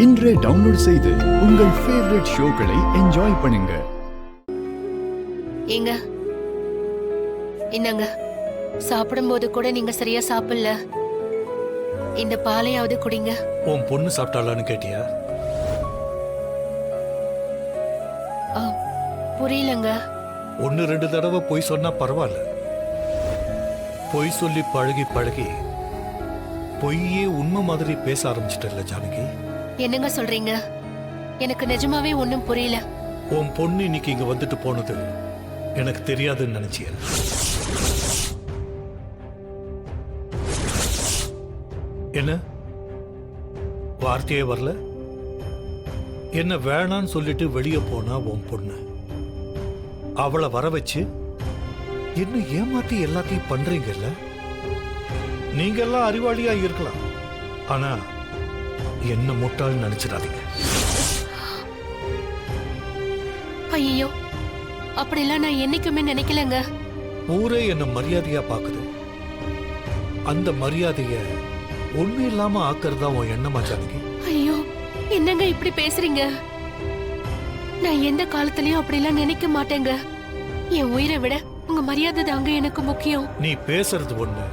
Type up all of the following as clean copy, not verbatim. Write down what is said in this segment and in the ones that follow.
இன்றே டவுன்லோட் செய்து உங்கள் ஃபேவரட் ஷோக்களை என்ஜாய் பண்ணுங்க. ஏங்க என்னங்க சாப்பிடும்போது கூட நீங்க சரியா சாப்பிடல. இந்த பாலையாவது குடிங்க. உன் பொண்ணு சாப்பிட்டாளான்னு கேட்டியா? புரியலங்க. 1-2 தடவை பொய் சொன்னா பரவாயில்ல. பொய் சொல்லி பழகி பழகி பொய்யே உண்மை மாதிரி பேச ஆரம்பிச்சிட்டல ஜானகி. என்னங்க சொல்றீங்க? எனக்கு நிஜமாவே ஒண்ணும் புரியல. உன் பொண்ணு இன்னைக்கு இங்க வந்துட்டு போனது எனக்கு தெரியாதுன்னு நினைச்சிய? என்ன வார்த்தையே வரல? என்ன வேணான்னு சொல்லிட்டு வெளியே போனா உன் பொண்ணு, அவளை வர வச்சு என்ன ஏமாத்தி எல்லாத்தையும் பண்றீங்கல்ல? நீங்க எல்லாம் அறிவாளியா இருக்கலாம், ஆனா என்ன முட்டாள்னு நினைச்சிடாதீங்க. ஐயோ, அப்படிலாம் நான் என்னைக்குமே நினைக்கலங்க. ஊரே என்ன மரியாதையா பாக்குது. அந்த மரியாதைய ஒண்ணு இல்லாம ஆக்குறதா உன் எண்ணமா ஜானகி? ஐயோ, என்னங்க இப்படி பேசுறீங்க? நான் எந்த காலத்திலயும் அப்படிலாம் நினைக்க மாட்டேங்க. என் உயிரை விட உங்க மரியாதை தாங்க எனக்கு முக்கியம். நீ பேசுறது ஒண்ணு,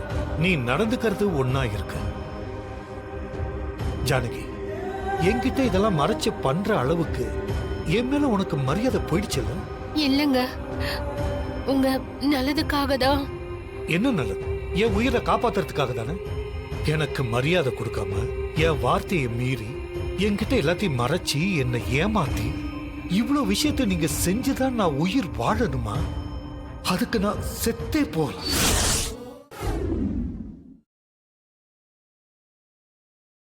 நீ நடந்துக்கிறது ஒண்ணா இருக்கு ஜானகி. என்கிட்ட இதெல்லாம் மறைச்சு பண்ற அளவுக்கு என் மேல உனக்கு மரியாதை போயிடுச்சுல்ல? இல்லங்க, உங்க நல்லதுக்காக தான். என்ன நல்லது? என் உயிரை காப்பாத்துறதுக்காக தானே. எனக்கு மரியாதை கொடுக்காம என் வார்த்தையை மீறி என்கிட்ட எல்லாத்தையும் மறைச்சு என்னை ஏமாத்தி இவ்வளவு விஷயத்தை நீங்க செஞ்சுதான் நான் உயிர் வாழணுமா? அதுக்கு நான் செத்தே போகலாம்.